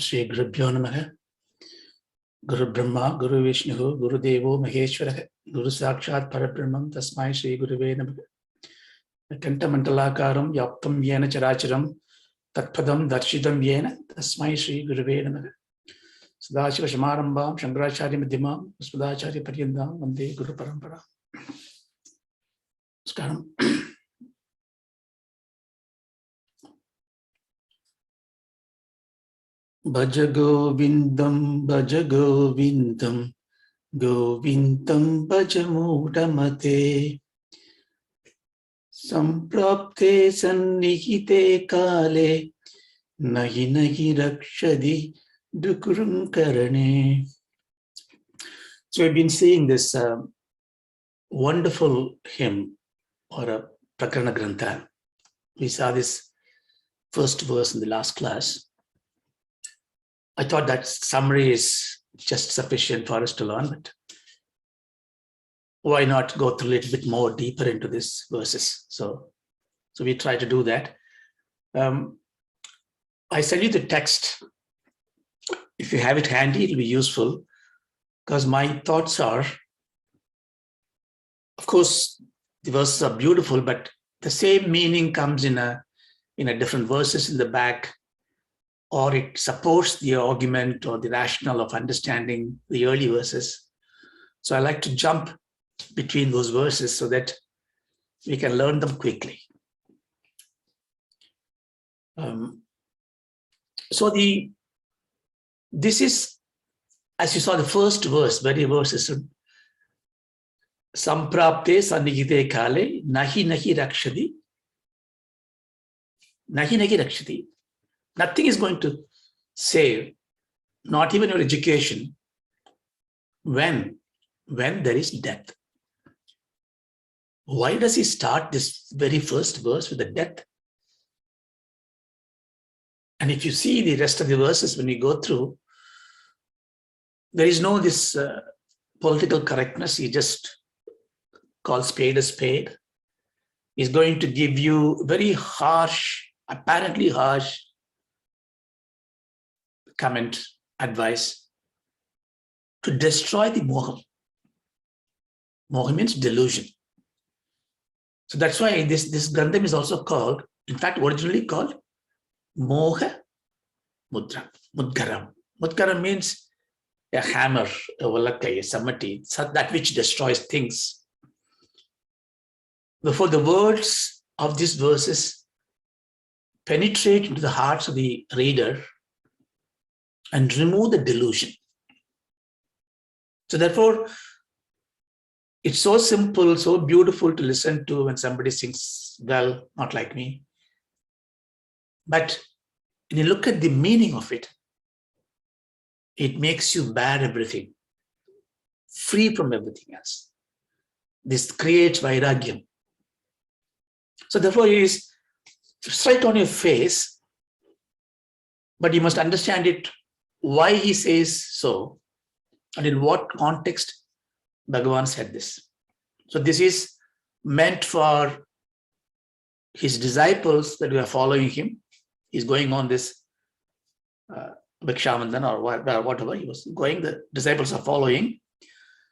Shri Gurubhyo Namaha. Guru Brahma, Guru Vishnu, Guru Devo Maheshwara, Guru Sakshat Parabrahmam, Tasmai Shri Guruve Namaha. Kanta Mantalakaram, Yaptam Yena Characharam, Tatpadam Darshitam Yena, Tasmai Shri Guruve Namaha. Sadashiva Shamarambam, Shankaracharya Madhyamam, Spadacharya Paryandam, Vande Guru Parampara. Namaskaram. Bhajagovindam, Bhajagovindam, Govindam Bhajamudamate. Samprapte sannihite kale, nahi nahi rakshadi dukurum karane. So we've been seeing this wonderful hymn or a Prakarana Grantha. We saw this first verse in the last class. I thought that summary is just sufficient for us to learn, but why not go through a little bit more deeper into these verses? So we try to do that. I send you the text. If you have it handy, it'll be useful, because my thoughts are, of course, the verses are beautiful, but the same meaning comes in a different verses in the back, or it supports the argument or the rationale of understanding the early verses. So I like to jump between those verses so that we can learn them quickly. This is, as you saw the first verse, very verses, Samprapte sannihite kale, nahi nahi rakshadi. Nahi nahi rakshadi. Nothing is going to save, not even your education, when there is death. Why does he start this very first verse with the death? And if you see the rest of the verses, when you go through, there is no this political correctness. He just calls spade a spade. He's going to give you very harsh, apparently harsh comment, advice to destroy the moha. Moha means delusion. So that's why this Grantham is also called, in fact, originally called Mohamudgaram. Mudgaram means a hammer, a valakai, a samati, that which destroys things. Therefore, the words of these verses penetrate into the hearts of the reader and remove the delusion. So therefore, it's so simple, so beautiful to listen to when somebody sings well, not like me. But when you look at the meaning of it, it makes you bear everything, free from everything else. This creates vairagyam. So therefore, it is straight on your face, but you must understand it, why he says so, and in what context Bhagavan said this. So this is meant for his disciples that we are following him. He's going on this Bhikshavandan or whatever he was going, the disciples are following.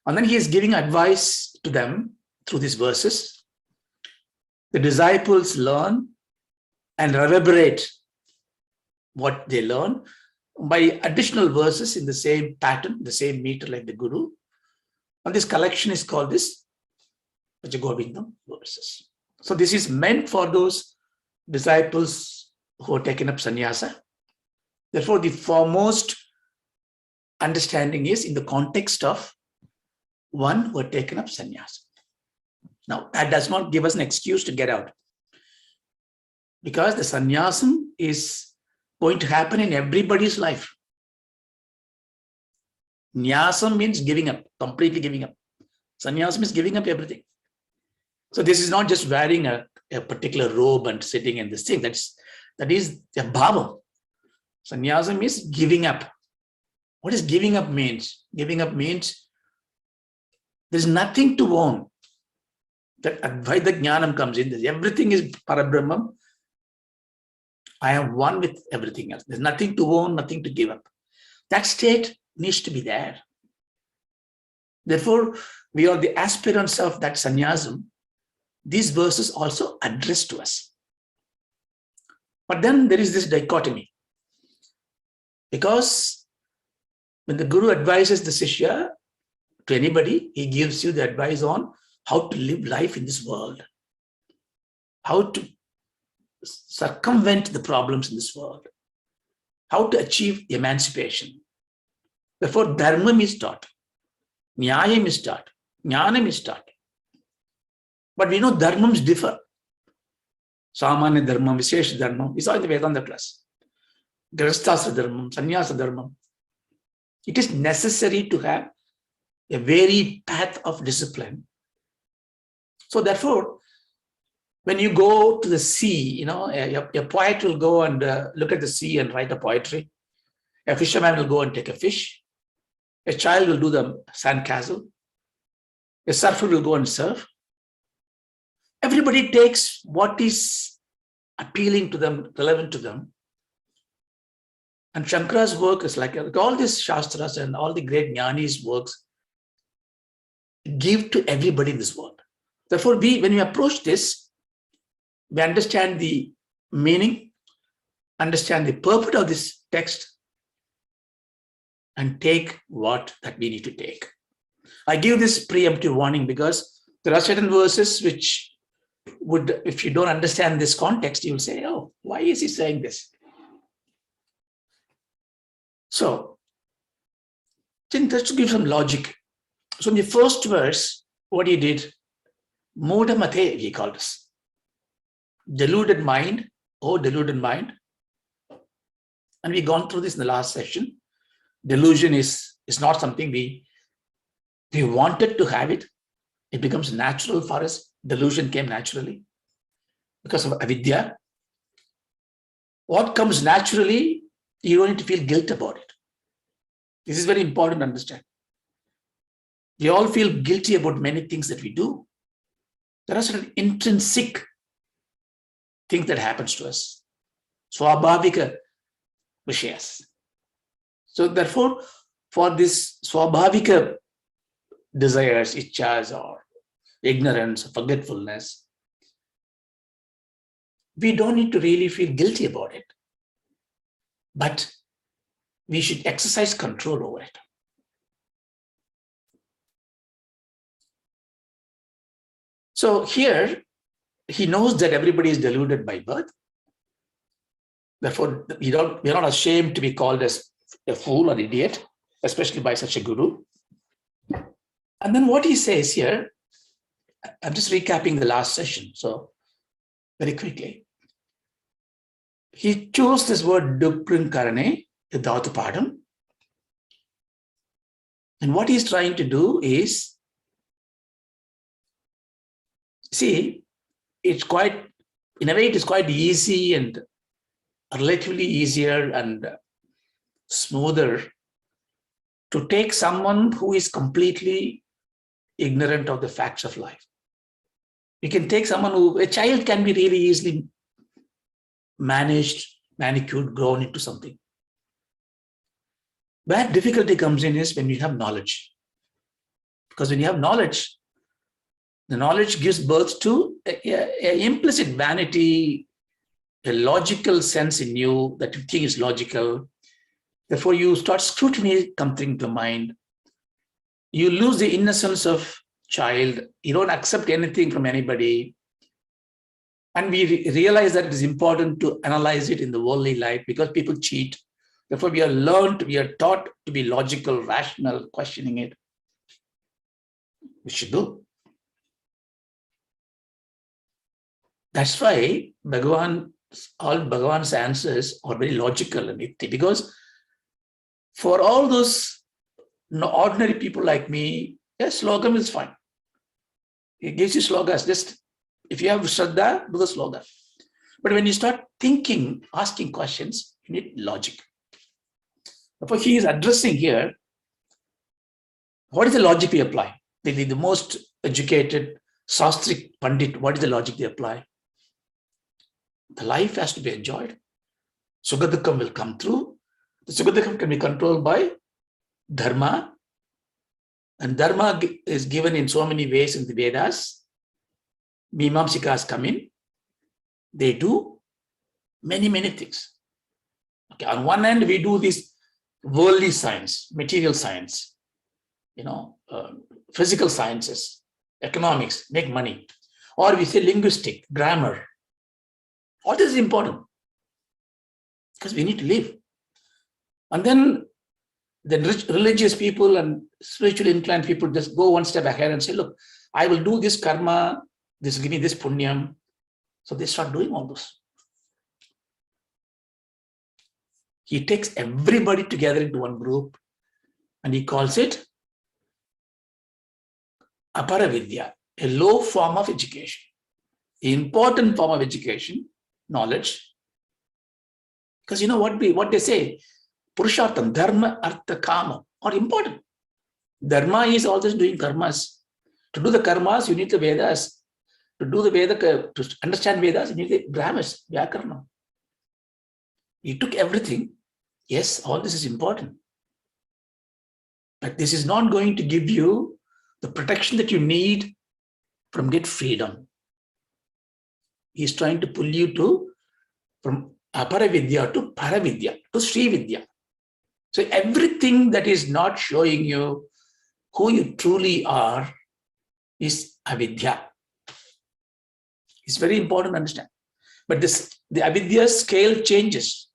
And then he is giving advice to them through these verses. The disciples learn and reverberate what they learn by additional verses in the same pattern, the same meter like the Guru. And this collection is called this Bhajagovindam verses. So this is meant for those disciples who are taken up sannyasa. Therefore, the foremost understanding is in the context of one who are taken up sannyasa. Now, that does not give us an excuse to get out, because the sannyasam is going to happen in everybody's life. Nyasam means giving up, completely giving up. Sannyasam is giving up everything. So this is not just wearing a particular robe and sitting in this thing. That is a bhava. Sannyasam is giving up. What does giving up means? Giving up means there's nothing to own. That Advaita Jnanam comes in. Everything is Parabrahmam. I am one with everything else. There's nothing to own, nothing to give up. That state needs to be there. Therefore, we are the aspirants of that sannyasam. These verses also address to us. But then there is this dichotomy. Because when the Guru advises the Shishya to anybody, he gives you the advice on how to live life in this world, how to circumvent the problems in this world, how to achieve emancipation. Therefore, dharma is taught, nyayam is taught, jnanam is taught. But we know dharmams differ. Samanya dharmam, Vishesha dharmam, it's all in the Vedanta class. Grihasthasana dharmam, sannyasa dharmam. It is necessary to have a varied path of discipline. So therefore, when you go to the sea, a poet will go and look at the sea and write a poetry. A fisherman will go and take a fish. A child will do the sandcastle. A surfer will go and surf. Everybody takes what is appealing to them, relevant to them. And Shankara's work is like all these Shastras and all the great Jnanis' works give to everybody in this world. Therefore, when we approach this, we understand the meaning, understand the purport of this text, and take what that we need to take. I give this preemptive warning because there are certain verses which would, if you don't understand this context, you will say, oh, why is he saying this? So, just to give some logic. So in the first verse, what he did, Mudamate, he called us. Deluded mind, oh deluded mind. And we've gone through this in the last session. Delusion is not something we wanted to have it. It becomes natural for us. Delusion came naturally because of avidya. What comes naturally, you don't need to feel guilt about it. This is very important to understand. We all feel guilty about many things that we do. There are certain intrinsic things that happens to us. Swabhavika vishayas. So therefore, for this swabhavika desires, ichchas, or ignorance, forgetfulness, we don't need to really feel guilty about it. But we should exercise control over it. So here, he knows that everybody is deluded by birth. Therefore, we are not ashamed to be called as a fool or idiot, especially by such a guru. And then what he says here, I'm just recapping the last session, so very quickly. He chose this word duprin karane, the dhatu padam. And what he's trying to do is, see, it's quite, in a way, it is quite easy and relatively easier and smoother to take someone who is completely ignorant of the facts of life. You can take someone who, a child can be really easily managed, manicured, grown into something. Where difficulty comes in is when you have knowledge. Because when you have knowledge, the knowledge gives birth to an implicit vanity, a logical sense in you that you think is logical. Therefore, you start scrutiny coming to mind. You lose the innocence of child. You don't accept anything from anybody. And we realize that it is important to analyze it in the worldly life because people cheat. Therefore, we are taught to be logical, rational, questioning it. We should do. That's why all Bhagavan's answers are very logical and nifty, because for all those ordinary people like me, yes, slogam is fine. It gives you slogas. Just if you have Shraddha, do the slogan. But when you start thinking, asking questions, you need logic. Therefore, he is addressing here, what is the logic we apply? The most educated Shastrik Pandit, what is the logic they apply? The life has to be enjoyed. Sugadukam will come through. The Sugadukam can be controlled by Dharma. And Dharma is given in so many ways in the Vedas. Mimamsikas come in. They do many, many things. Okay, on one hand, we do this worldly science, material science, physical sciences, economics, make money. Or we say linguistic, grammar. All this is important because we need to live. And then the religious people and spiritually inclined people just go one step ahead and say, look, I will do this karma, this give me this punyam. So they start doing all those. He takes everybody together into one group and he calls it Aparavidya, a low form of education, the important form of education, knowledge. Because you know what they say, Purushartham, Dharma, Artha, Kama are important. Dharma is always doing karmas. To do the karmas, you need the Vedas. To do the Veda, to understand Vedas, you need the Brahmas, Vyakarna. He took everything. Yes, all this is important. But this is not going to give you the protection that you need from get freedom. He's trying to pull you from Aparavidya to Paravidya, to Sri Vidya. So everything that is not showing you who you truly are is avidya. It's very important to understand. But the avidya scale changes,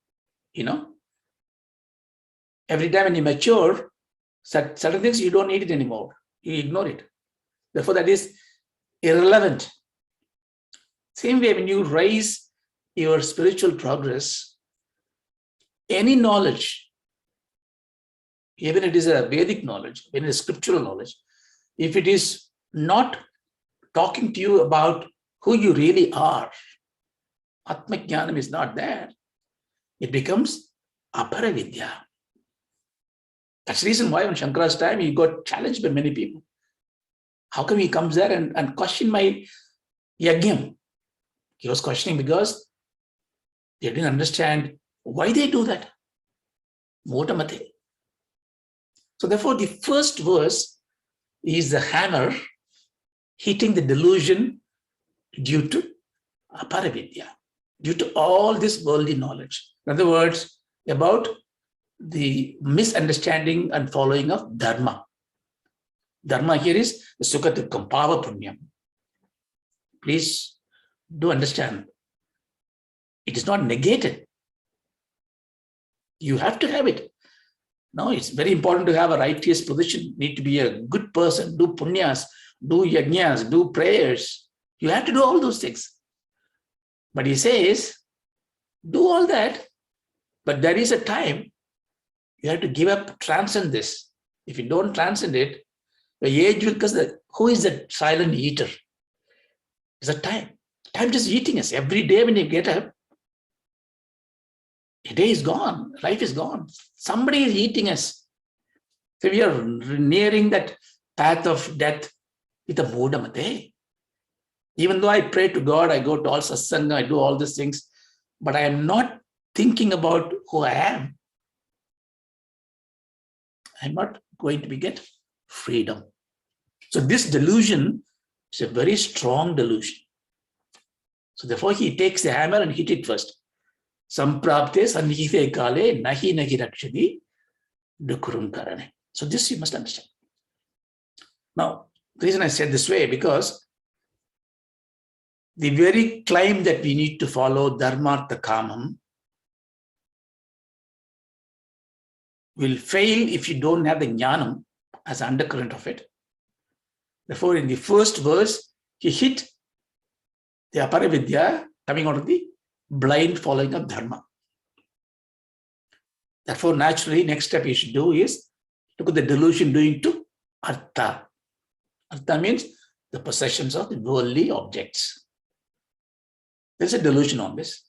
Every time when you mature, certain things you don't need it anymore. You ignore it. Therefore, that is irrelevant. Same way, when you raise your spiritual progress, any knowledge, even it is a Vedic knowledge, even a scriptural knowledge, if it is not talking to you about who you really are, Atma Jnanam is not there, it becomes Aparavidya. That's the reason why on Shankara's time, he got challenged by many people. How come he comes there and question my yajnam? He was questioning because they didn't understand why they do that. Motamate. So therefore, the first verse is the hammer hitting the delusion due to Aparavidya, due to all this worldly knowledge. In other words, about the misunderstanding and following of Dharma. Dharma here is the Sukhatukam, Pava Punyam. Please do understand. It is not negated. You have to have it. No, it's very important to have a righteous position. Need to be a good person, do punyas, do yajnas, do prayers. You have to do all those things. But he says, do all that, but there is a time you have to give up, transcend this. If you don't transcend it, the age will, because who is the silent eater? It's a time. Time just eating us. Every day when you get up, a day is gone, life is gone. Somebody is eating us. So we are nearing that path of death with a modamate. Even though I pray to God, I go to all satsanga, I do all these things, but I am not thinking about who I am. I'm not going to get freedom. So this delusion is a very strong delusion. So therefore he takes the hammer and hit it first. Samprapte sanhite kale nahi nahi rakshadi dukurum karane. So this you must understand. Now, the reason I said this way, because the very climb that we need to follow, dharmartha kamam, will fail if you don't have the jnanam as an undercurrent of it. Therefore, in the first verse, he hit the aparavidya coming out of the blind following of dharma. Therefore, naturally, next step you should do is look at the delusion doing to artha. Artha means the possessions of the worldly objects. There's a delusion on this.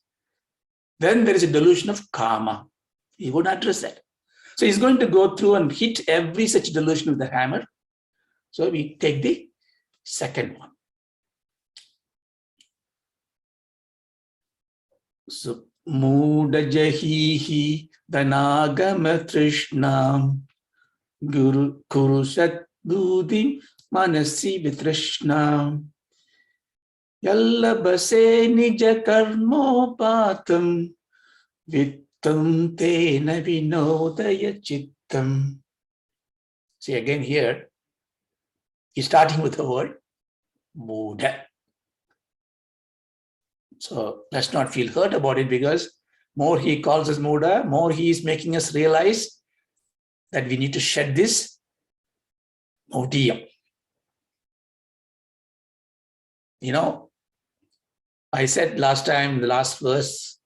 Then there is a delusion of kama. He would address that. So he's going to go through and hit every such delusion with the hammer. So we take the second one. So Mudajahihi Danagama Trishnam Guru Kurusat Buddhi Manasi Vitrishnam Yallabase Nija Karmopatam Vittam Tena Vinodaya Chittam. See again here, he's starting with the word Muda. So let's not feel hurt about it, because more he calls us Muda, more he is making us realize that we need to shed this Mudiyam. You know, I said last time, the last verse,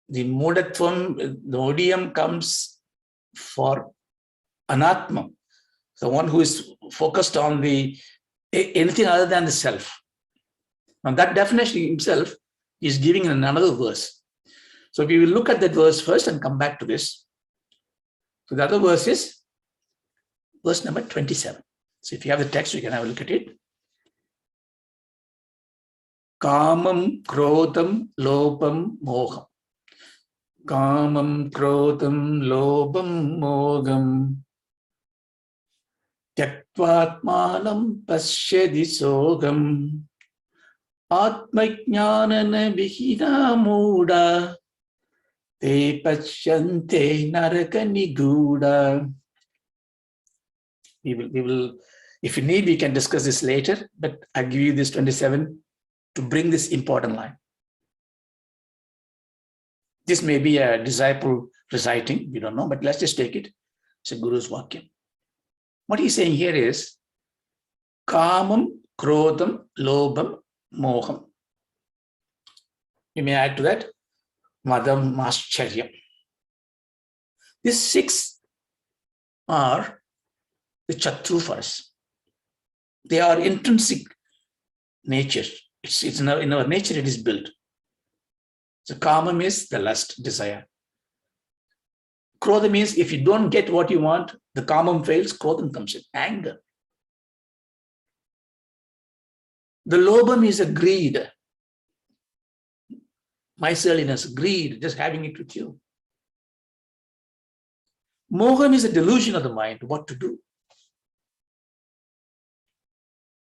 the Mudatvam, the Mudiyam comes for Anatma, the one who is focused on the anything other than the self. Now that definition himself is giving in another verse. So we will look at that verse first and come back to this. So the other verse is verse number 27. So if you have the text, you can have a look at it. Kamam krodam lobam moham. Kamam krodam lobam mogam. Tyaktvatmanam pashyadi sogam. Atmajnanana vihina muda. Te pachyante naraka niguda. We will, if you need, we can discuss this later, but I'll give you this 27 to bring this important line. This may be a disciple reciting, we don't know, but let's just take it. It's a Guru's Vakyam. What he's saying here is, Kamam, Krodam, Lobam, Moham. You may add to that, Madam Mascharya. These 6 are the Chatru for us. They are intrinsic nature. It's in our nature, it is built. So Kamam is the lust, desire. Krodha means if you don't get what you want, the Kamam fails, Krodham comes in, anger. The Lobam is a greed. Miserliness, greed, just having it with you. Moham is a delusion of the mind, what to do.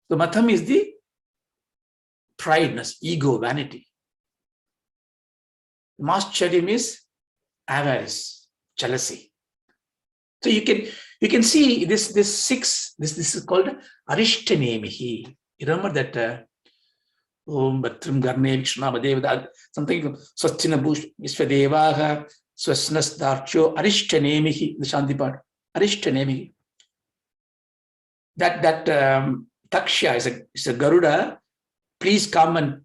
The Matham is the prideness, ego, vanity. Mascharya is avarice, jealousy. So you can see this 6, this is called Arishtanemihi. You remember that Om Batrim Garne Vishnama something Swachina Bush Visvadevaha Swasnas Darcho Arishtanemihi, the Shanti part. Arishtanemihi. That Taksha is a Garuda. Please come and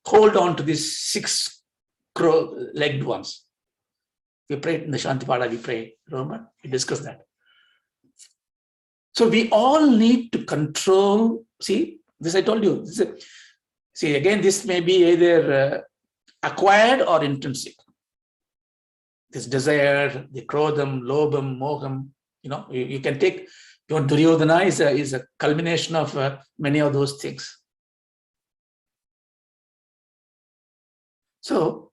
hold on to these 6 crow-legged ones. We prayed in the Shantipada, we pray. Remember? We discussed that. So we all need to control. See, this I told you. See, again, this may be either acquired or intrinsic. This desire, the Krodham, Lobam, Moham, you know, you can take, your Duryodhana is a culmination of many of those things. So,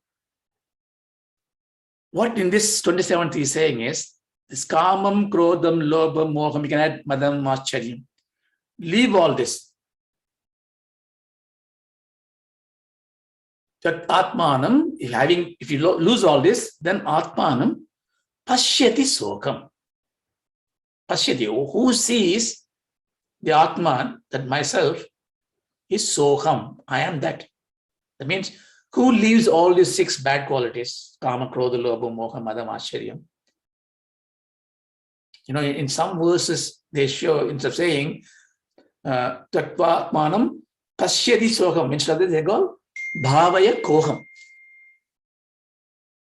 what in this 27th is saying is, this Kamam, Krodham, Lobam, Moham, you can add Madam, Mascharya. Leave all this. That Atmanam, if you lose all this, then Atmanam, Pashyati Sokam. Pashyati, who sees the Atman, that myself, is Soham. I am that. That means, who leaves all these 6 bad qualities? Kama, Krodha, Lobha, Moha, Madam, Ashcharyam. You know, in some verses, they show, instead of saying, Tattva Atmanam, Pashyati Soham. Instead of this, they go, Bhavaya Koham.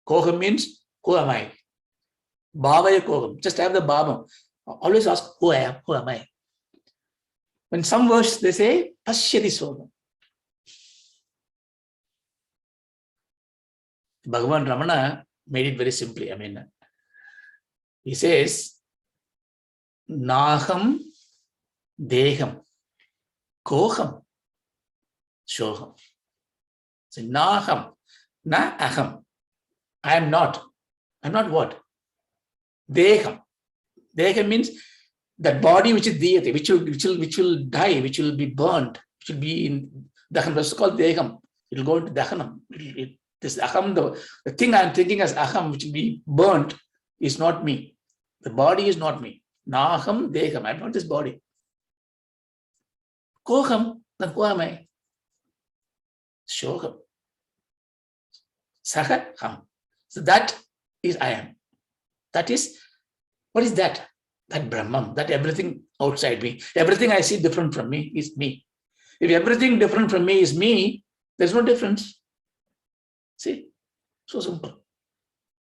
Koham means, who am I? Bhavaya Koham. Just have the Bhava. Always ask, who I am, who am I? When some verse, they say, Pashyati Soham. Bhagavan Ramana made it very simply. I mean, he says, Naham Deham Koham Shoham. So Naham, Na aham. I am not. I'm not what? Deham. Deham means that body which is diyate, which will die, which will be burnt, which will be in Dahan. That's called Deham. It will go into Dahanam. This aham, the thing I'm thinking as aham, which will be burnt, is not me. The body is not me. Naham Deham. I'm not this body. Koham, then who am I? Shoham. Saha ham. So that is I am. That is, what is that? That Brahman, that everything outside me, everything I see different from me is me. If everything different from me is me, there's no difference. See, so simple.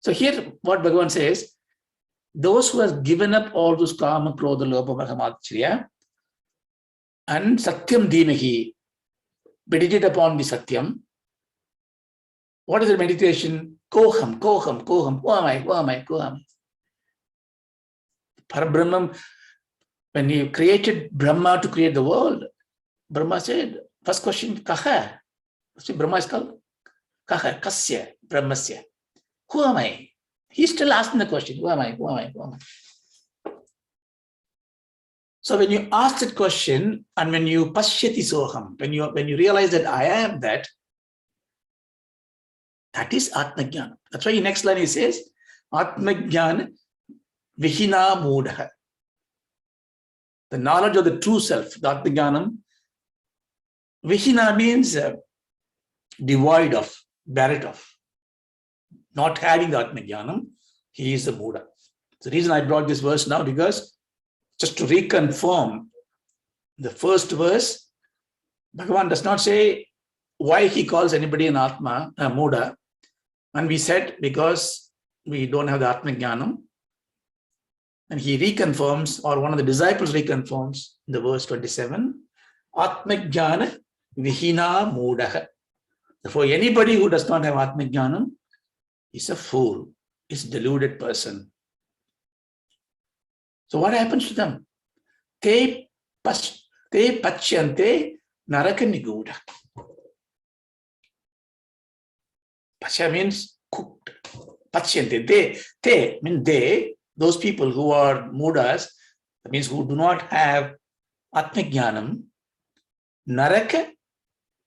So here what Bhagavan says, those who have given up all those kama, krodha, lobha, mahamachya, and satyam dhimahi, meditate upon the satyam. What is the meditation? Koham, koham, koham. Who am I? Who am I? Who am I? Parabrahman, when he created Brahma to create the world, Brahma said, first question, kaha? See, Brahma is called kaha, kasya, brahmasya. Who am I? He's still asking the question, who am I? Who am I? Who am I? So when you ask that question, and when you pashyati soham, when you realize that I am that is Atmajnana. That's why in next line he says, Atmajnana Vihina Mudha. The knowledge of the true self, the Atmajnanam. Vihina means devoid of, barren of. Not having the Atmajnanam, he is the Buddha. The reason I brought this verse now, because just to reconfirm the first verse, Bhagavan does not say why he calls anybody an Atma, a Muda. And we said because we don't have the Atmajnanam. And he reconfirms, or one of the disciples reconfirms in the verse 27, Atmajnana Vihina Mudaha. Therefore, anybody who does not have Atmajnanam is a fool, is a deluded person. So what happens to them? Te pachyante naraka niguda. Pacha means cooked. Pachyante. They mean they, those people who are mudas, that means who do not have Atmajnanam, naraka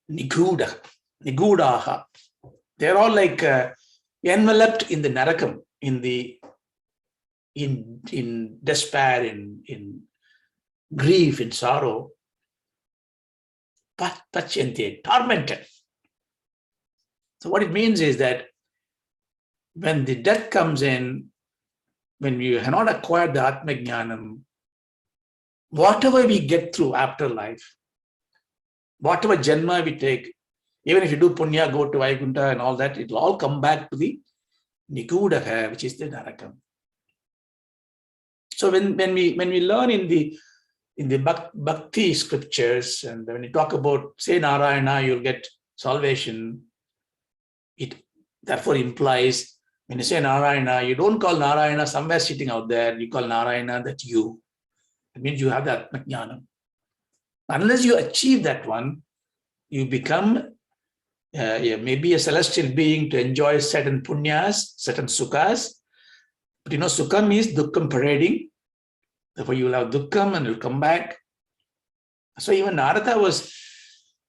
niguda. Nigudaha. They're all like enveloped in the narakam, in despair, in grief, in sorrow. Pachyante, tormented. So what it means is that when the death comes in, when you have not acquired the Atmajnanam, whatever we get through after life, whatever janma we take, even if you do punya, go to Vaikuntha and all that, it will all come back to the Nigudaha, which is the Narakam. So when we learn in the Bhakti scriptures, and when you talk about, say Narayana, you'll get salvation, it therefore implies, when you say Narayana, you don't call Narayana somewhere sitting out there, you call Narayana that you. It means you have that Atmajnanam. Unless you achieve that one, you become maybe a celestial being to enjoy certain punyas, certain sukhas. But you know, sukham is dukkam parading. Therefore, you will have dukkam and it will come back. So even Narada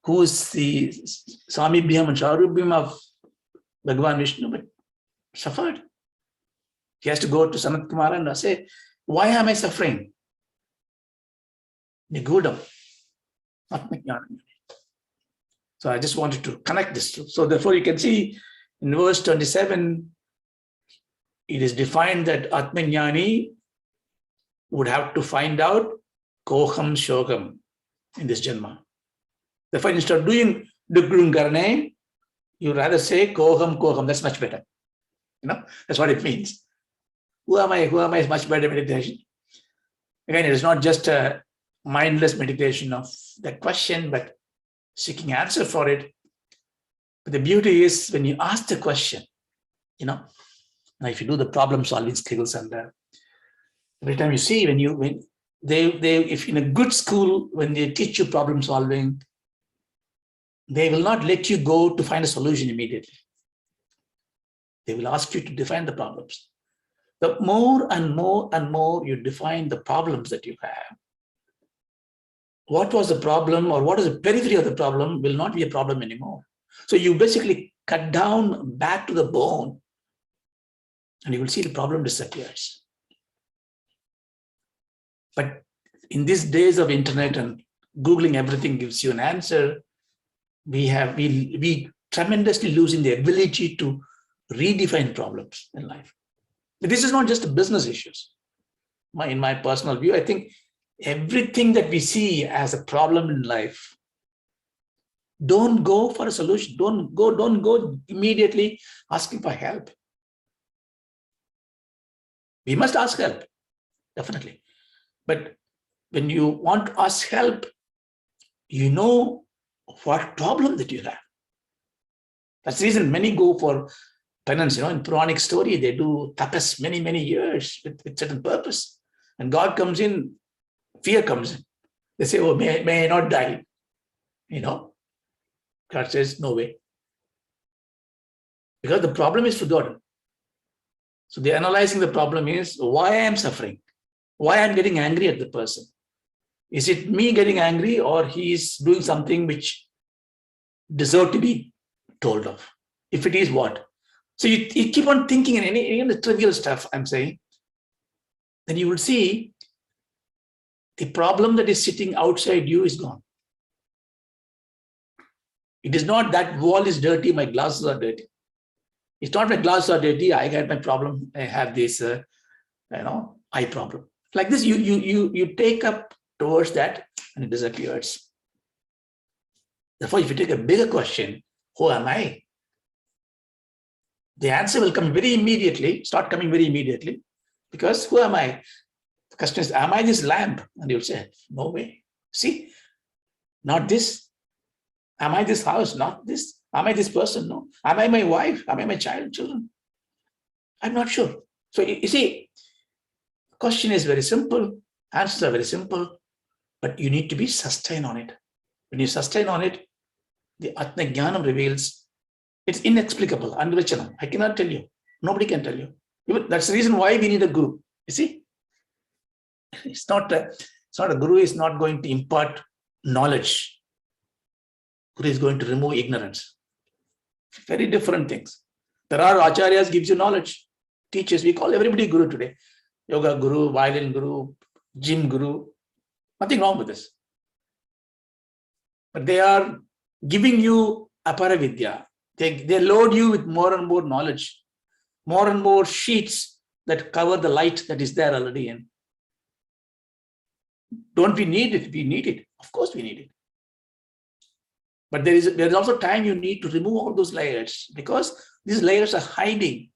who is the Samibhyam and Sharubhyam of Bhagavan Vishnu, but suffered. He has to go to Sanat Kumara and say, why am I suffering? Nigudam. Atmajnanam. So I just wanted to connect this. So therefore you can see in verse 27, it is defined that Atmajnani would have to find out Koham Shogam in this Janma. Therefore instead of doing Dugrum Karne, you rather say Koham Koham. That's much better. You know, that's what it means. Who am I? Who am I is much better meditation. Again, it is not just a mindless meditation of that question, but seeking answer for it. But the beauty is when you ask the question, you know, now if you do the problem solving skills, and every time you see if in a good school, when they teach you problem solving, they will not let you go to find a solution immediately. They will ask you to define the problems. The more and more and more you define the problems that you have, what was the problem or what is the periphery of the problem will not be a problem anymore. So you basically cut down back to the bone and you will see the problem disappears. But in these days of internet and Googling everything gives you an answer, we tremendously losing the ability to redefine problems in life. But this is not just business issues. In my personal view, I think everything that we see as a problem in life, don't go for a solution. Don't go immediately asking for help. We must ask help, definitely. But when you want to ask help, you know what problem that you have. That's the reason many go for penance. In Puranic story, they do tapas many years with certain purpose. And God comes in, fear comes in. They say, oh, may I not die? God says, no way. Because the problem is forgotten. So they're analyzing the problem is why I am suffering, why I'm getting angry at the person. Is it me getting angry or he is doing something which deserves to be told of? If it is, what? So you keep on thinking in any of the trivial stuff I'm saying, then you will see the problem that is sitting outside you is gone. It is not that wall is dirty, my glasses are dirty. It's not my glasses are dirty, I got my problem, I have this eye problem. Like this, you take up towards that and it disappears. Therefore, if you take a bigger question, who am I? The answer will come very immediately, start coming very immediately, because who am I? The question is, am I this lamp? And you'll say, no way. See, not this. Am I this house? Not this. Am I this person? No. Am I my wife? Am I my children? I'm not sure. So you see, question is very simple, answers are very simple, but you need to be sustained on it. When you sustain on it, the Atma Jnanam reveals it's inexplicable, unvichanam. I cannot tell you. Nobody can tell you. That's the reason why we need a guru. You see, it's not a guru is not going to impart knowledge. Guru is going to remove ignorance. Very different things. There are acharyas gives you knowledge. Teachers, we call everybody guru today. Yoga guru, violin guru, gym guru. Nothing wrong with this. But they are giving you aparavidya. They load you with more and more knowledge, more and more sheets that cover the light that is there already in. Don't we need it? We need it. Of course we need it. But there is also time you need to remove all those layers because these layers are hiding.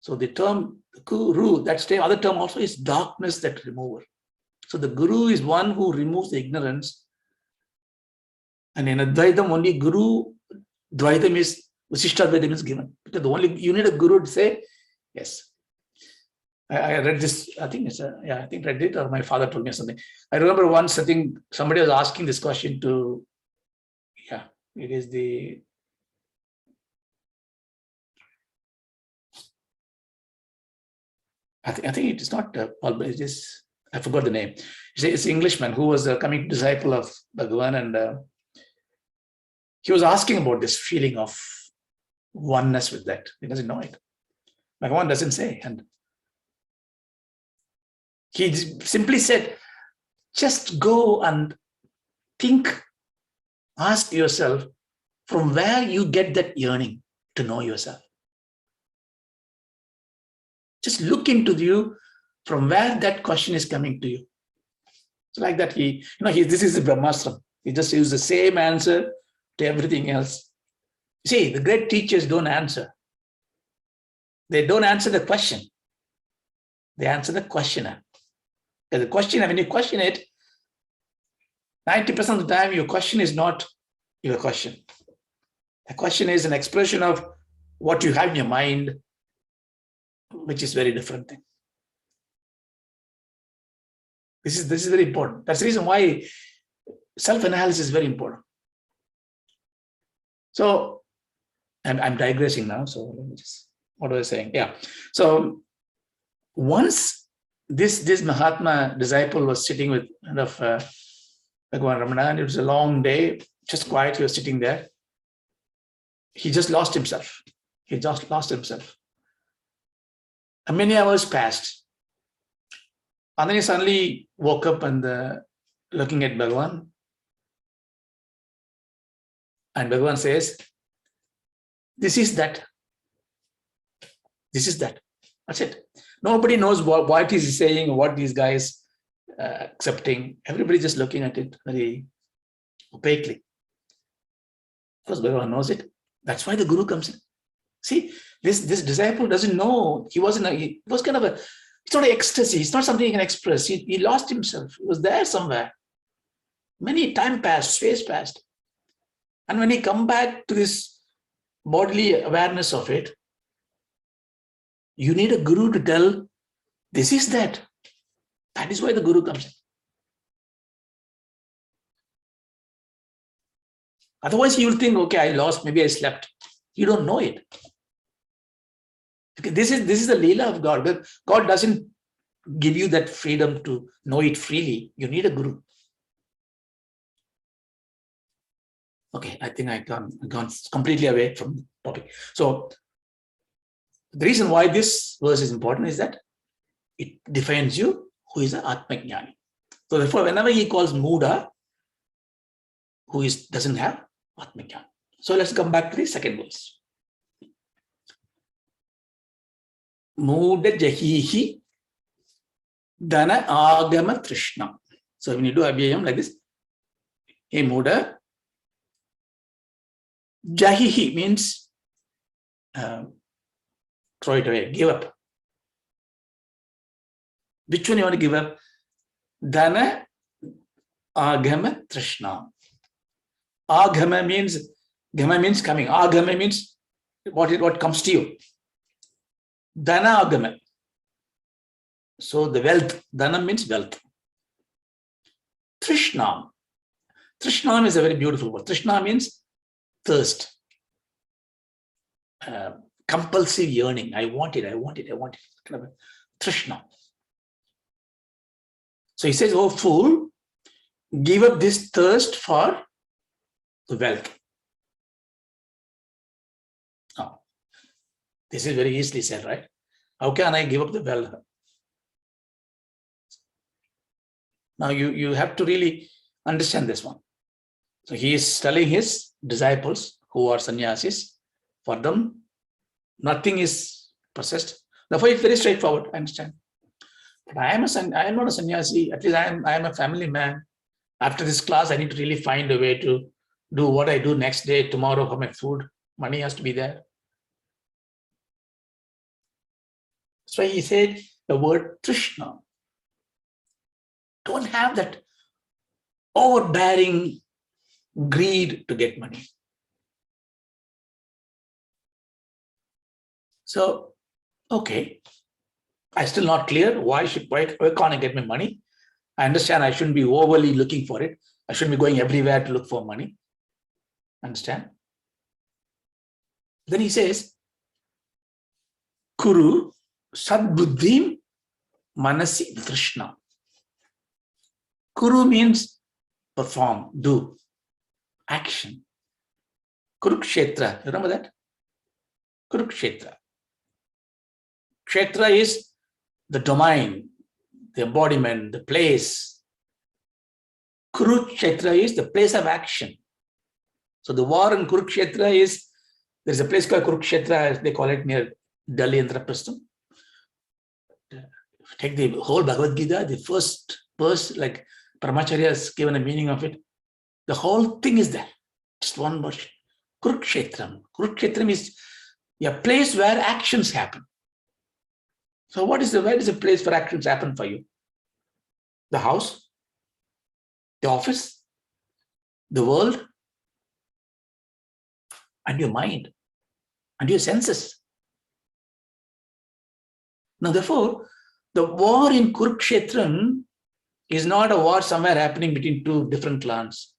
So the term guru, that other term also is darkness that remover. So the guru is one who removes the ignorance. And in Advaitam, only guru, Dvaitam is, Vishishtadvaitam is given. Because you need a guru to say, yes. I read this, I think read it or my father told me something. I remember once, I think somebody was asking this question to, it is the, I think it is not Paul, it is, I forgot the name. It's an Englishman who was a coming disciple of Bhagavan, and he was asking about this feeling of oneness with that. He doesn't know it. Bhagavan doesn't say. And he simply said, just go and think, ask yourself from where you get that yearning to know yourself. Just look into you from where that question is coming to you. So like that, this is the Brahmastra. He just used the same answer to everything else. See, the great teachers don't answer. They don't answer the question. They answer the questioner. Because the questioner, when you question it, 90% of the time, your question is not your question. The question is an expression of what you have in your mind, which is very different thing. This is very important. That's the reason why self-analysis is very important. So I'm digressing now. So let me just, what was I saying? Yeah. So once this Mahatma disciple was sitting with kind of Bhagavan Ramana, and it was a long day, just quiet, he was sitting there. He just lost himself. He just lost himself. And many hours passed. And then he suddenly woke up and looking at Bhagavan. And Bhagavan says, this is that. This is that. That's it. Nobody knows what he's saying, what these guys accepting. Everybody just looking at it very opaquely. Because Bhagavan knows it. That's why the Guru comes in. See, this disciple doesn't know. He was kind of it's not an ecstasy. It's not something he can express. He lost himself. He was there somewhere. Many time passed, space passed. And when he come back to this bodily awareness of it, you need a Guru to tell, this is that. That is why the Guru comes in. Otherwise, you'll think, okay, I lost, maybe I slept. You don't know it. This is the Leela of God. God doesn't give you that freedom to know it freely. You need a Guru. Okay, I think I've gone completely away from the topic. So the reason why this verse is important is that it defines you who is an Atmajnani. So therefore, whenever he calls Muda, who doesn't have Atmajnani. So let's come back to the second verse. Muda Jahihi Dana Agama Trishna. So when you do Abhyayam like this, hey Muda, Jahihi means throw it away, give up. Which one you want to give up? Dana Agama Trishna. Agama means coming. Agama means what comes to you. Dana Agama. So the wealth. Dana means wealth. Trishnam. Trishnam is a very beautiful word. Trishna means thirst. Compulsive yearning. I want it. Kind of Trishna. So he says, oh fool, give up this thirst for the wealth. Oh, this is very easily said, right? How can I give up the wealth? Now you have to really understand this one. So he is telling his disciples who are sannyasis, for them, nothing is possessed. Therefore, it's very straightforward, I understand. But I am not a sannyasi, at least I am a family man. After this class, I need to really find a way to do what I do next day, tomorrow for my food. Money has to be there. That's why he said the word Trishna. Don't have that overbearing greed to get money. So, okay, I'm still not clear why can't I get my money? I understand I shouldn't be overly looking for it. I shouldn't be going everywhere to look for money. Understand? Then he says, Kuru sadbuddhim manasi trishna. Kuru means perform, do, action. Kurukshetra, you remember that? Kurukshetra. Kshetra is the domain, the embodiment, the place. Kurukshetra is the place of action. So the war in Kurukshetra is, there's a place called Kurukshetra, as they call it, near Delhi and Indraprastham. Take the whole Bhagavad Gita, the first verse, like Paramacharya has given a meaning of it. The whole thing is there. Just one verse. Kurukshetram. Kurukshetram is a place where actions happen. So where is the place where actions happen for you? The house, the office, the world, and your mind, and your senses. Now, therefore, the war in Kurukshetram is not a war somewhere happening between two different clans.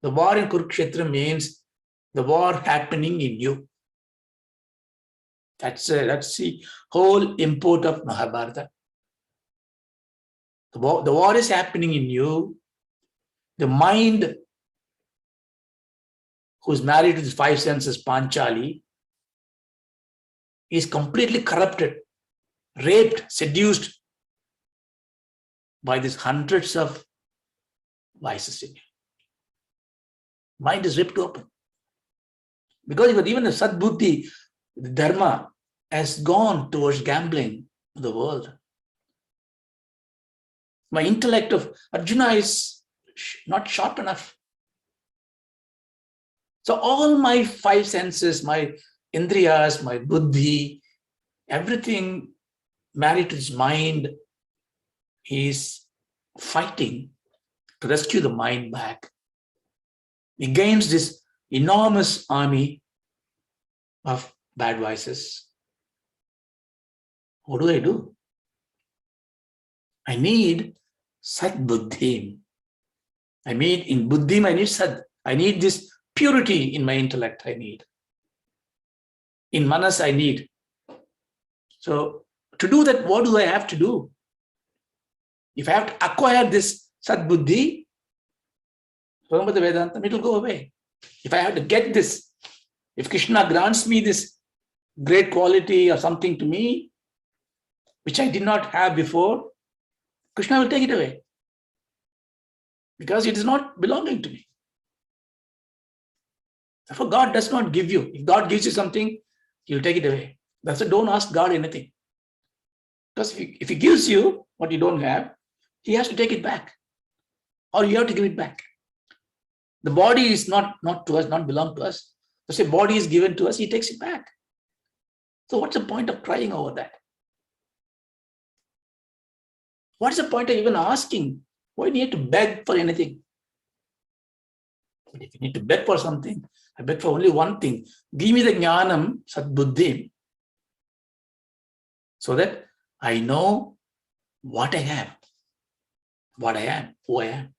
The war in Kurukshetra means the war happening in you. That's the whole import of Mahabharata. The war is happening in you. The mind, who's married to the five senses, Panchali, is completely corrupted, raped, seduced by these hundreds of vices in you. Mind is ripped open. Because even the Sadbuddhi, the Dharma, has gone towards gambling the world. My intellect of Arjuna is not sharp enough. So all my five senses, my indriyas, my buddhi, everything married to his mind, is fighting to rescue the mind back against this enormous army of bad vices. What do? I need Sat Buddhim. I mean, in Buddhim, I need Sat. I need this purity in my intellect. I need. In Manas, I need. So, to do that, what do I have to do? If I have to acquire this Sat Buddhi, remember the Vedantam, it will go away. If I have to get this, if Krishna grants me this great quality or something to me, which I did not have before, Krishna will take it away. Because it is not belonging to me. Therefore, God does not give you. If God gives you something, He will take it away. That's why don't ask God anything. Because if He gives you what you don't have, He has to take it back. Or you have to give it back. The body is not to us, not belong to us. So say body is given to us, He takes it back. So what's the point of crying over that? What's the point of even asking? Why do you need to beg for anything? But if you need to beg for something, I beg for only one thing. Give me the jnanam, sadbuddhi, so that I know what I am, who I am.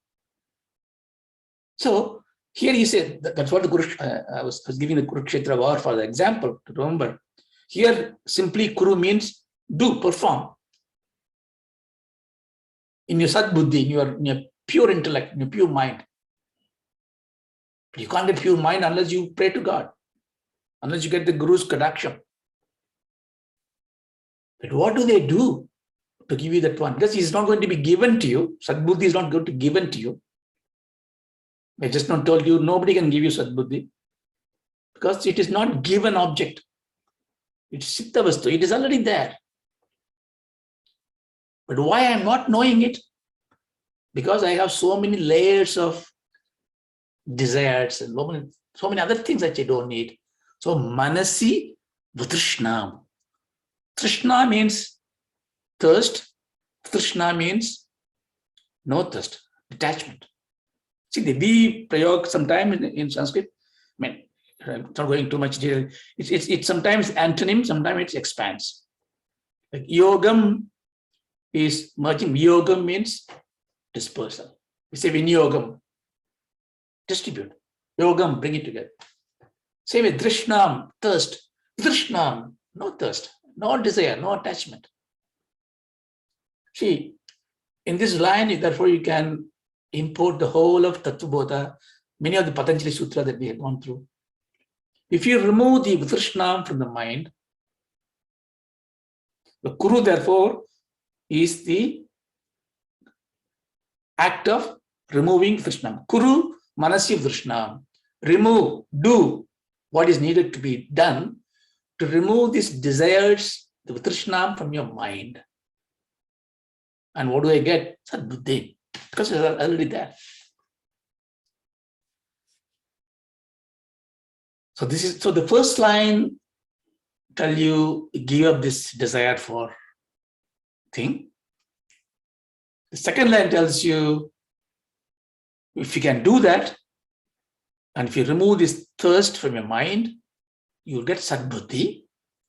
So here he said, that's what the I was giving the Kurukshetra war for the example to remember. Here simply Kuru means do, perform. In your sadbuddhi, in your pure intellect, in your pure mind. But you can't get pure mind unless you pray to God, unless you get the Guru's kadaksham. But what do they do to give you that one? Because it's not going to be given to you. Sadbuddhi is not going to be given to you. I just not told you, nobody can give you sadbuddhi. Because it is not given object. It's siddhavastu. It is already there. But why I'm not knowing it? Because I have so many layers of desires and so many other things that I don't need. So manasi vutrishnam. Trishna means thirst. Trishna means no thirst, detachment. See, the V prayog sometimes in Sanskrit, I mean, I'm not going too much detail. It's sometimes antonym, sometimes it's expands. Like yogam is merging. Yogam means dispersal. We say vinyogam, distribute. Yogam, bring it together. Same with drishnam, thirst. Drishnam, no thirst, no desire, no attachment. See, in this line, therefore, you can import the whole of Tattvabodha, many of the Patanjali Sutra that we have gone through. If you remove the Drishnam from the mind, the Kuru, therefore, is the act of removing Drishnam. Kuru manasi Drishnam. Remove, do what is needed to be done to remove these desires, the Drishnam, from your mind. And what do I get? Sadbuddhi. Because it's already there. So the first line tell you give up this desire for thing. The second line tells you if you can do that, and if you remove this thirst from your mind, you will get sadbuddhi.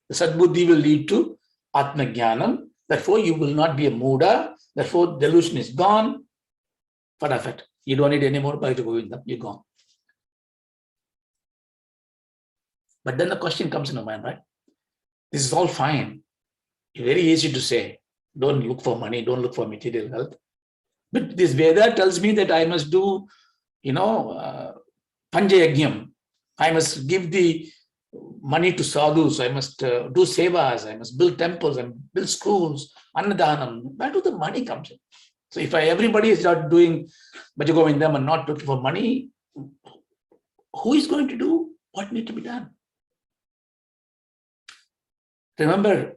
The sadbuddhi will lead to atmajnanam. Therefore, you will not be a muda. Therefore, delusion is gone. Fatafat. You don't need any more Bhajagovindam. You're gone. But then the question comes in your mind, right? This is all fine. Very easy to say. Don't look for money, don't look for material health. But this Veda tells me that I must do, Panjayagyam. I must give the money to sadhus. I must do sevas. I must build temples and build schools, Annadanam. Where do the money comes in? So if everybody is not doing Bhajagovindam and not looking for money, who is going to do what needs to be done? Remember,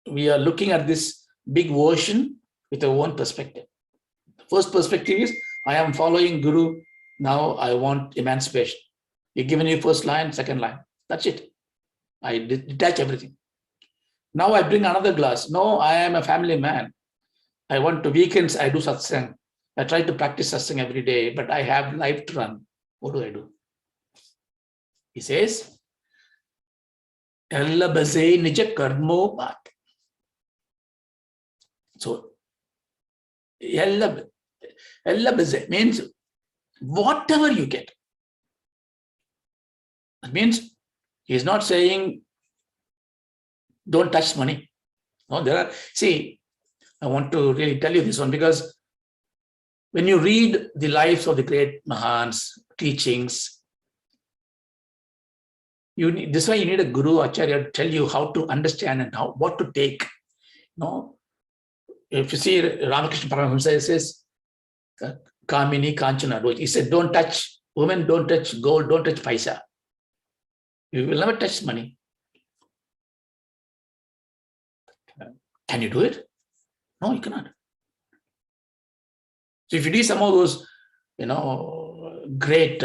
we are looking at this big ocean with our own perspective. The first perspective is, I am following Guru. Now I want emancipation. You're given your first line, second line. That's it. I detach everything. Now I bring another glass. No, I am a family man. I want to weekends, I do satsang. I try to practice satsang every day, but I have life to run. What do I do? He says, Ella base nija karmo path. So, Ella base means whatever you get. That means he is not saying don't touch money. No, see, I want to really tell you this one, because when you read the lives of the great Mahans, teachings, this is why you need a Guru, Acharya to tell you how to understand and what to take. If you see Ramakrishna Paramahamsa says, Kamini Kanchana, he said, don't touch women, don't touch gold, don't touch paisa. You will never touch money. Can you do it? No, you cannot. So if you do some of those, great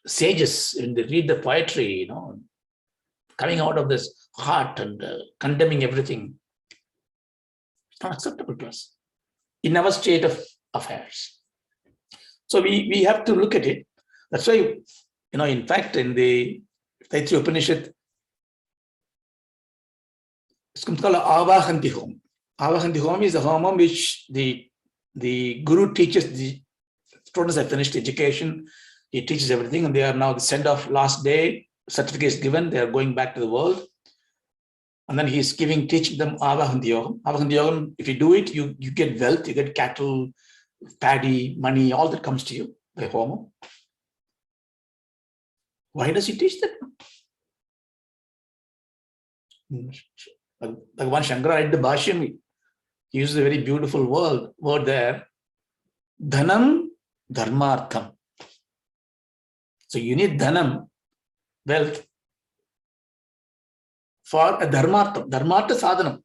sages, when they read the poetry, coming out of this heart and condemning everything, it's not acceptable to us in our state of affairs. So we have to look at it. That's why, in fact, in the Taittiriya Upanishad, it's called Avahanti Home. Avahanti Home is the home which the Guru teaches the students have finished education. He teaches everything, and they are now the send-off last day. Certificate is given. They are going back to the world, and then he is teaching them Avahanti Yogam. Avahanti Yogam, if you do it, you get wealth, you get cattle, paddy, money, all that comes to you by Homo. Why does he teach that? Bhagavan Shankara at the Bhashyam, he uses a very beautiful word there. Dhanam dharmartham. So you need dhanam, wealth, for a dharmartham. Dharmartha sadhanam.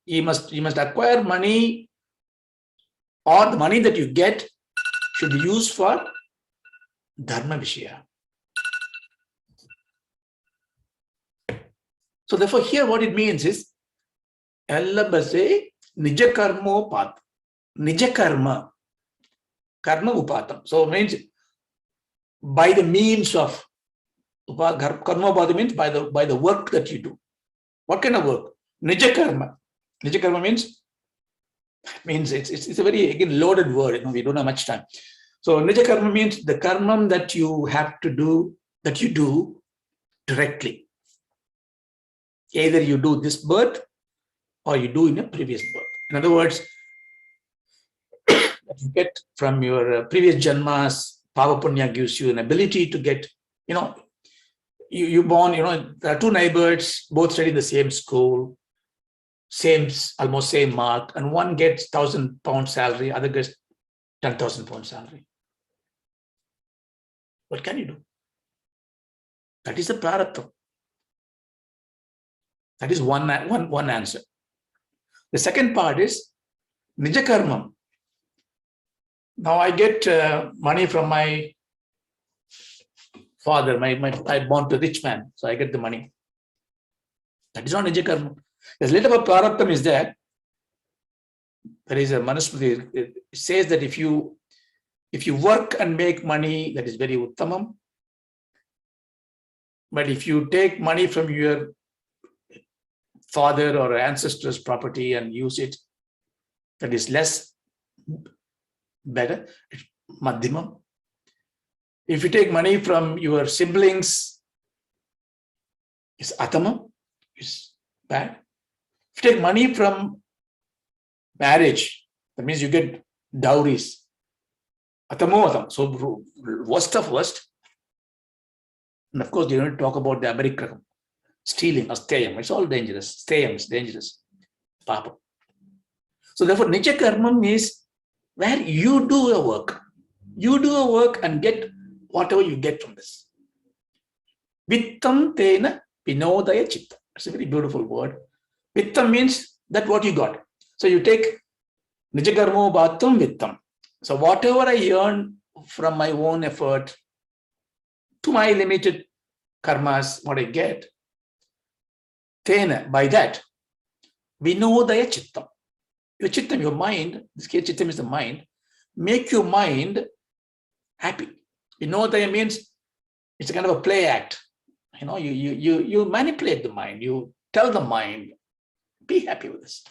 You must acquire money, or the money that you get should be used for dharma vishaya. So therefore here what it means is, Ella base nija karmo path. Nija karma. Karma upatam. So it means by the means of karma upatam means by the work that you do. What kind of work? Nija karma. Nija karma means it's a very, again, loaded word. We don't have much time. So nija karma means the karma that you have to do, that you do directly. Either you do this birth or you do in a previous birth. In other words, that you get from your previous janmas, Pava Punya gives you an ability to get, you born, there are two neighbors, both study in the same school, almost same mark, and one gets £1,000 salary, other gets £10,000 salary. What can you do? That is the prarabdha. That is one answer. The second part is nija karma. Now I get money from my father. I born to a rich man, so I get the money. That is not nija karma. There's a little bit of prarabdha is there. There is a Manusmriti. It says that if you work and make money, that is very uttamam. But if you take money from your father or ancestors' property and use it, that is less better, madhyamam. If you take money from your siblings, it's attamam. is bad. If you take money from marriage, that means you get dowries. Atamotam. So worst of worst. And of course, you don't talk about the American stealing, asteyam. It's all dangerous. Steyam is dangerous. Papa. So therefore, Nitya Karmam is where you do your work. You do your work and get whatever you get from this. Vittam tena pinodaya chitta. It's a very beautiful word. Vittam means that what you got. So you take Nitya Karmo Bhattam Vittam. So whatever I earn from my own effort to my limited karmas, what I get, tena, by that, vinodaya chittam. Your chittam, your mind, this case chittam is the mind, make your mind happy. Vinodaya means it's a kind of a play act. You know, you manipulate the mind, you tell the mind, be happy with this.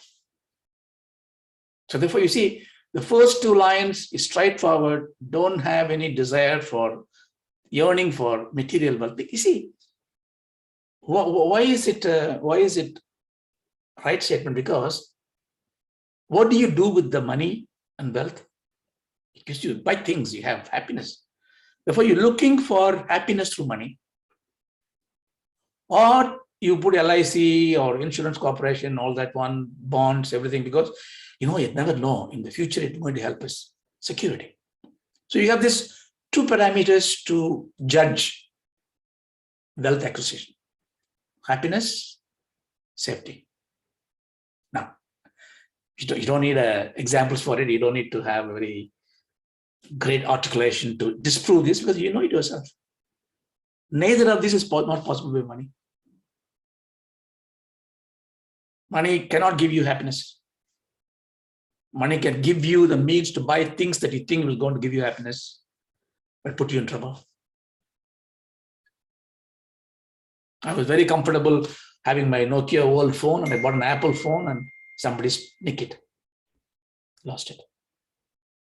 So therefore, you see, the first two lines is straightforward, don't have any desire for yearning for material wealth. You see, why is it right statement? Because what do you do with the money and wealth? Because you buy things, you have happiness. Therefore, you're looking for happiness through money. Or you put LIC or insurance corporation, all that one, bonds, everything, because you never know. In the future, it's going to help us. Security. So you have these two parameters to judge wealth acquisition. Happiness, safety. Now, you don't need examples for it. You don't need to have a very great articulation to disprove this because you know it yourself. Neither of this is not possible with money. Money cannot give you happiness. Money can give you the means to buy things that you think will going to give you happiness, but put you in trouble. I was very comfortable having my Nokia old phone, and I bought an Apple phone, and somebody nicked it, lost it.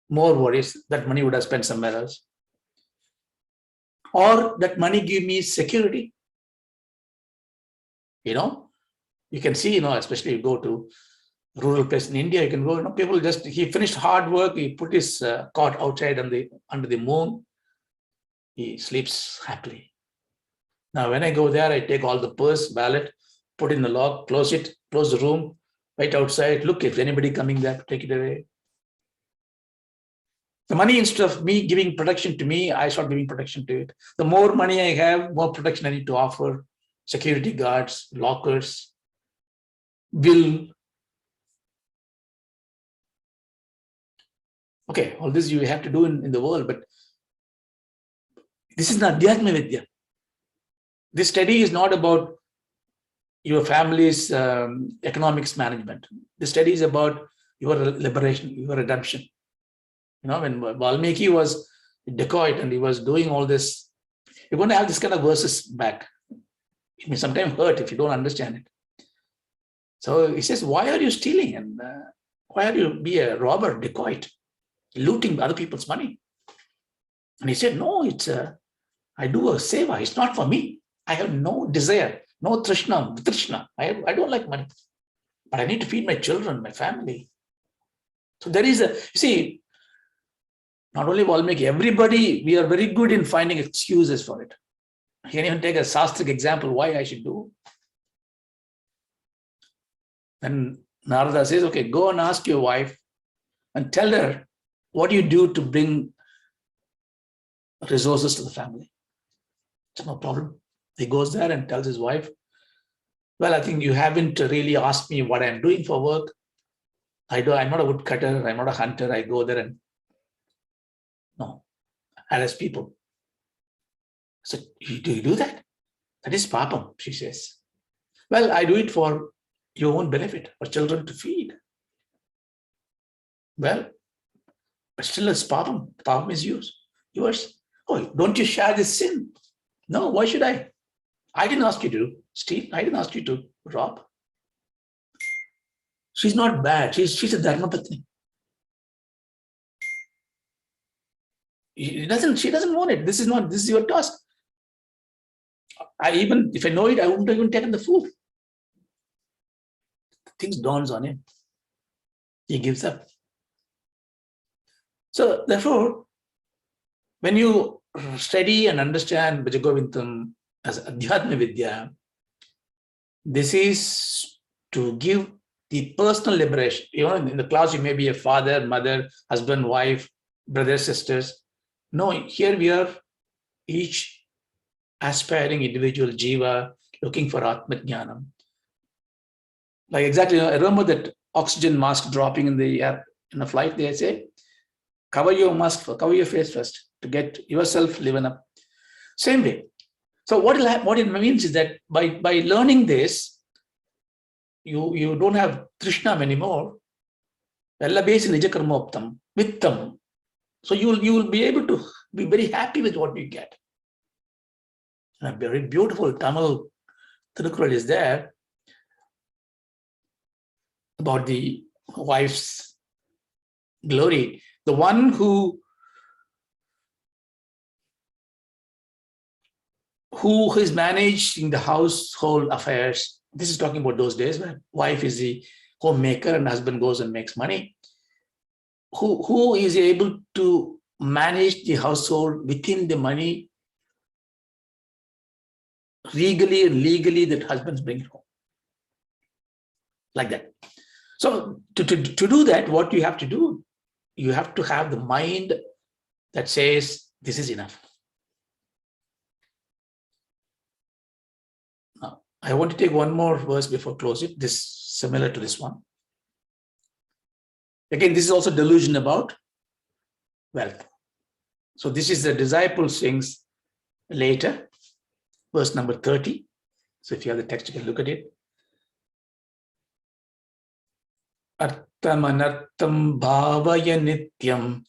More worries that money would have spent somewhere else. Or that money give me security. You can see, especially you go to rural place in India, you can go, people he finished hard work, he put his cot outside under the moon, he sleeps happily. Now, when I go there, I take all the purse, wallet, put in the lock, close it, close the room, right outside, look if anybody coming there, take it away. The money, instead of me giving protection to me, I start giving protection to it. The more money I have, more protection I need to offer. Security guards, lockers, bill. Okay, all this you have to do in the world, but this is not Adhyatma Vidya. This study is not about your family's economics management. The study is about your liberation, your redemption. When Valmiki was dacoit and he was doing all this, you're going to have this kind of verses back. It may sometimes hurt if you don't understand it. So he says, why are you stealing? And why are you be a robber, dacoit, looting other people's money? And he said, no, I do a seva. It's not for me. I have no desire, no trishna. I don't like money. But I need to feed my children, my family. So there is not only Valmiki, everybody, we are very good in finding excuses for it. You can even take a Sastric example, why I should do. Then Narada says, okay, go and ask your wife and tell her what you do to bring resources to the family. It's no problem. He goes there and tells his wife, well, I think you haven't really asked me what I'm doing for work. I'm not a woodcutter, I'm not a hunter. I go there and harass people. So, do you do that? That is papam, she says. Well, I do it for your own benefit, for children to feed. Well, but still it's papam. Papam is yours. Oh, don't you share this sin? No, why should I? I didn't ask you to steal. I didn't ask you to rob. She's not bad. She's a dharmapatni. She doesn't want it. This is your task. If I know it, I wouldn't have even taken the food. things dawns on him. He gives up. So therefore, when you study and understand Bhajagovindam as Adhyatma Vidya, this is to give the personal liberation. You know, in the class, you may be a father, mother, husband, wife, brothers, sisters. No, here we are each aspiring individual jiva looking for Atma Jnanam. Like exactly, I remember that oxygen mask dropping in the air in a flight. They say, cover your mask, cover your face first to get yourself living up. Same way. So what it means is that by learning this, you don't have Trishnam anymore. With them. So you will be able to be very happy with what you get. And a very beautiful Tamil Tirukural is there about the wife's glory. The one who is managing the household affairs. This is talking about those days where wife is the homemaker and husband goes and makes money. Who is able to manage the household within the money regally and legally that husbands bring it home. Like that. So to do that, what you have to do, you have to have the mind that says, this is enough. Now, I want to take one more verse before close it. This similar to this one. Again, this is also delusion about wealth. So this is the disciple sings later, verse number 30. So if you have the text, you can look at it. Artam anartam bhavaya nityam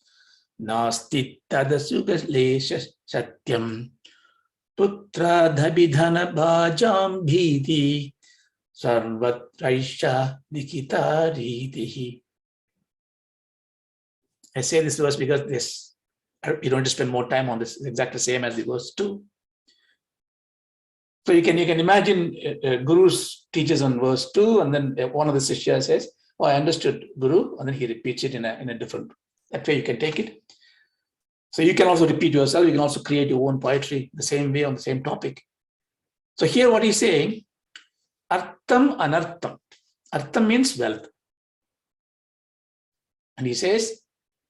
nasti tadasugalesha satyam putra dhabidhana bhajam bhiti sarvatraisha dikita ritihi. I say this verse because this, you don't have to spend more time on this. It's exactly the same as the verse 2. So you can imagine Guru's teaches on verse 2, and then one of the Sishya says, oh, I understood Guru, and then he repeats it in a different, that way you can take it. So you can also repeat yourself, you can also create your own poetry the same way on the same topic. So here what he's saying, artham anartham. Artham means wealth. And he says,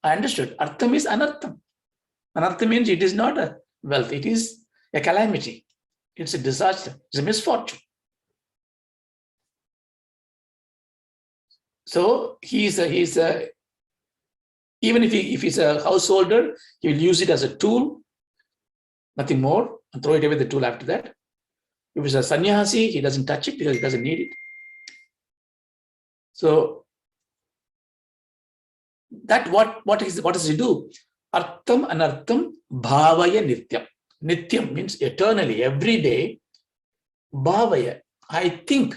I understood. Artham is anartham. Anartham means it is not a wealth, it is a calamity. It's a disaster, it's a misfortune. So he's even if he's a householder, he will use it as a tool, nothing more, and throw it away the tool after that. If he's a sannyasi, he doesn't touch it because he doesn't need it. So that what does he do? Artham anartham bhavaya nityam. Nityam means eternally, every day. Bhavaya, I think,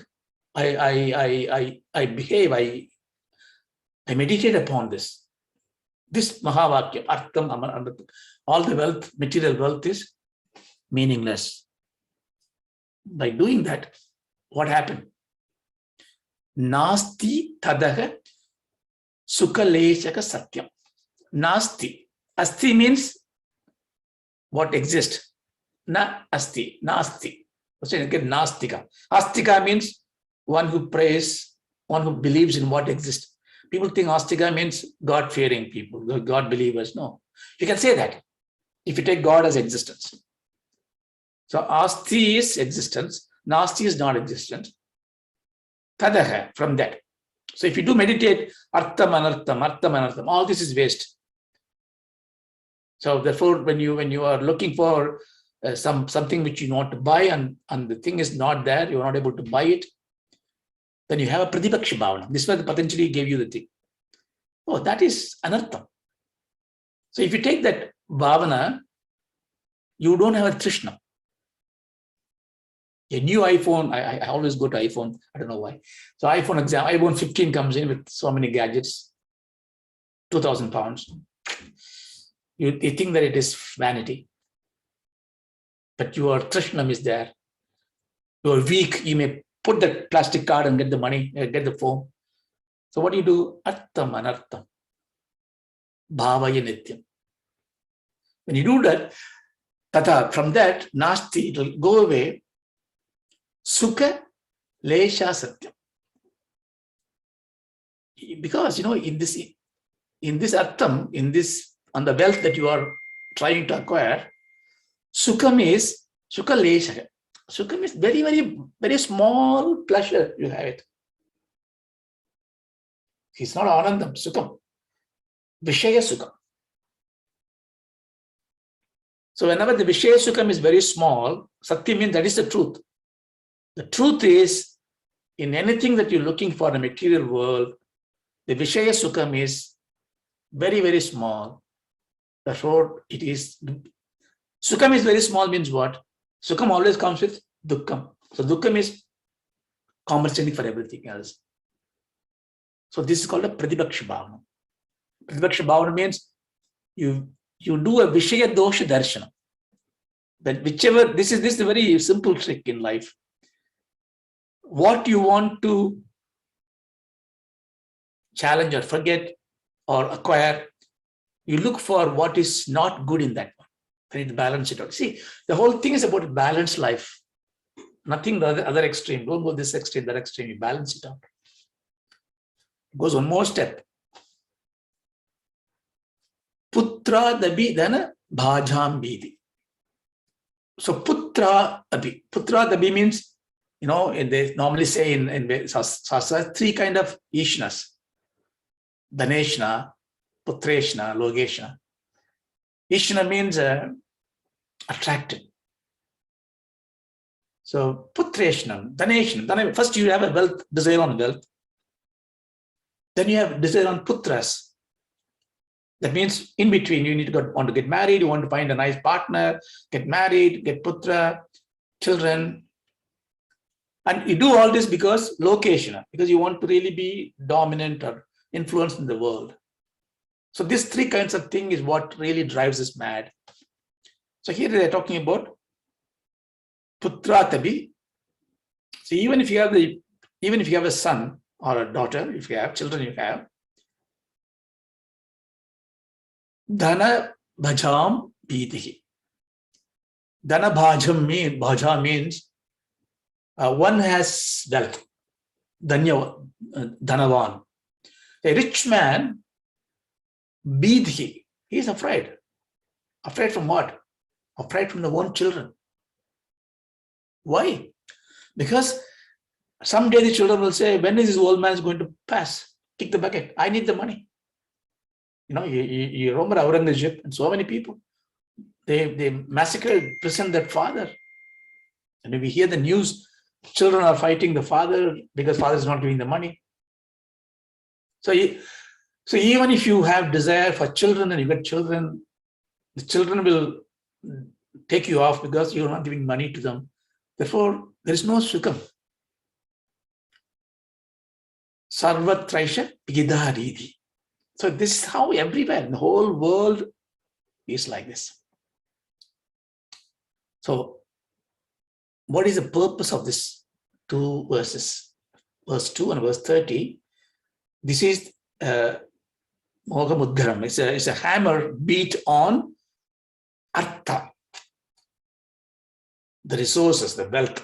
I behave, I meditate upon this. This Mahavakya, Artham anartham. All the wealth, material wealth is meaningless. By doing that, what happened? Nasti tadaha sukaleshaka satyam. Nasti. Asti means what exists. Na asti. Nasti. Again, nastika. Astika means one who prays, one who believes in what exists. People think astika means God-fearing people, God believers. No. You can say that if you take God as existence. So asti is existence. Nasti is not existence. Tadaha, from that. So if you do meditate, artham anartham, all this is waste. So therefore, when you are looking for something which you want to buy and the thing is not there, you are not able to buy it, then you have a pratipakshi bhavana. This is why the Patanjali gave you the thing. Oh, that is anartham. So if you take that bhavana, you don't have a trishna. A new iPhone, I always go to iPhone, I don't know why. So iPhone 15 comes in with so many gadgets, 2,000 pounds. You think that it is vanity, but your trishnam is there. You are weak, you may put the plastic card and get the money, get the phone. So what do you do? Artham anartham. Bhavaya nityam. When you do that, tata, from that, nasti, it will go away. Sukha lesha satyam. Because, in this artham, on the wealth that you are trying to acquire, sukham is sukha lesha. Sukham is very, very, very small pleasure you have it. It's not anandam, sukham. Vishaya sukham. So whenever the Vishaya sukham is very small, Satya means that is the truth. The truth is, in anything that you're looking for in the material world, the Vishaya sukham is very, very small. Therefore, it is, sukham is very small means what? Sukham always comes with dukkham. So dukkham is compensating for everything else. So this is called a Pratibhaksha Bhavana. Pratibhaksha Bhavana means you do a Vishaya dosha darshana. That whichever, this is a very simple trick in life. What you want to challenge or forget or acquire, you look for what is not good in that one. Then you balance it out. See, the whole thing is about a balanced life. Nothing the other extreme. Don't go this extreme, that extreme. You balance it out. It goes one more step. Putra dabi dana bhajam bidi. So putra dabi means, they normally say in Sastra, three kind of ishnas. Dhaneshna, Putreshna, Logeshna. Ishna means attracted. So Putreshna, Dhaneshna. First you have a wealth, desire on wealth. Then you have desire on Putras. That means in between, you want to get married, you want to find a nice partner, get married, get Putra, children. And you do all this because Lokeshna, because you want to really be dominant or influence in the world. So these three kinds of thing is what really drives us mad. So here they're talking about putra tabi. So even if you have a son or a daughter, if you have children, you have dhana bhajam bhitihi. Dhana bhaja means one has wealth. Dhanavan. A rich man, bidhi, he is afraid. Afraid from what? Afraid from the own children. Why? Because someday the children will say, when is this old man going to pass? Kick the bucket. I need the money. You remember Aurangzeb and so many people. They massacred, imprisoned that father. And if we hear the news, children are fighting the father because father is not giving the money. So even if you have desire for children and you get children, the children will take you off because you're not giving money to them. Therefore, there is no sukham. Sarvatraisha Pigidharidhi. So this is how everywhere in the whole world is like this. So what is the purpose of this two verses? Verse 2 and verse 30. This is Mohamudgaram. It's a hammer beat on artha, the resources, the wealth,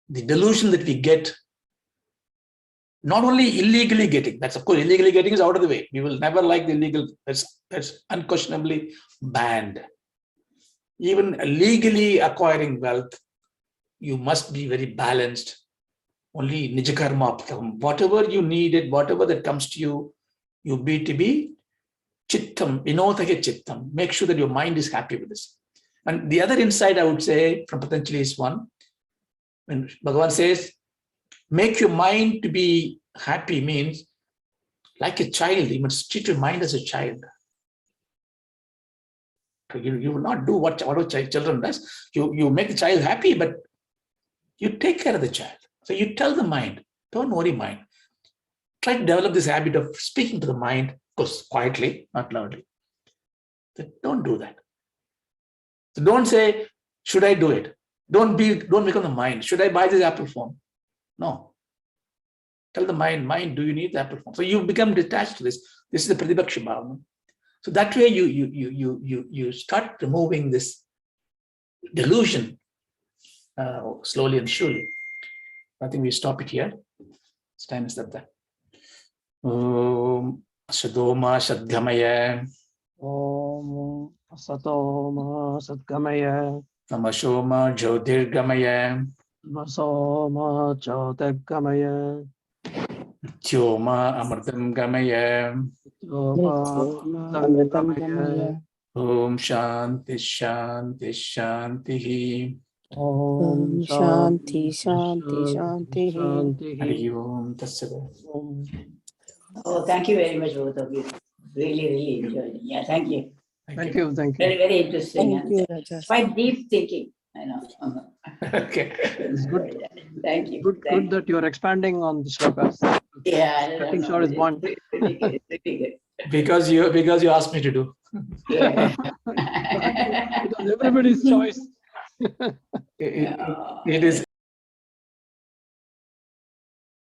the delusion that we get. Not only illegally getting, that's of course illegally getting is out of the way. We will never like the illegal, that's unquestionably banned. Even legally acquiring wealth, you must be very balanced. Only nijakarma, whatever you needed, whatever that comes to you, you be to be chittam, vinodhake chittam. Make sure that your mind is happy with this. And the other insight I would say from Patanjali is one. When Bhagavan says, make your mind to be happy means like a child, you must treat your mind as a child. You will not do whatever children does. You make the child happy, but you take care of the child. So you tell the mind, don't worry mind. Try to develop this habit of speaking to the mind, of course, quietly, not loudly. So don't do that. So don't say, should I do it? Don't become the mind. Should I buy this Apple phone? No. Tell the mind, do you need the apple? So you become detached to this. This is the Pratibhaksha Bhavana. So that way you start removing this delusion slowly and surely. I think we stop it here. It's time is up there. Om Sadoma Sadgamaya. Om Asatoma Satgamaya. Tamashoma Jyotirgamaya. Masoma Jyotirgamaya. Tyoma Amritam Gamaya. Amritamgamaya. Om Shanti Shanti Shanti. Om Shanti Shanti Shanti. Hari Om Tatsada. Oh, thank you very much, both of you. Really enjoyed it. Yeah, thank you. Thank you. Very interesting. Thank you, Raja. Quite deep thinking. I know. Okay. It's good. Thank you. Good that you're expanding on the slokas. Yeah. Cutting short is one. Pretty good. Because you asked me to do. Yeah. Because everybody's choice. It is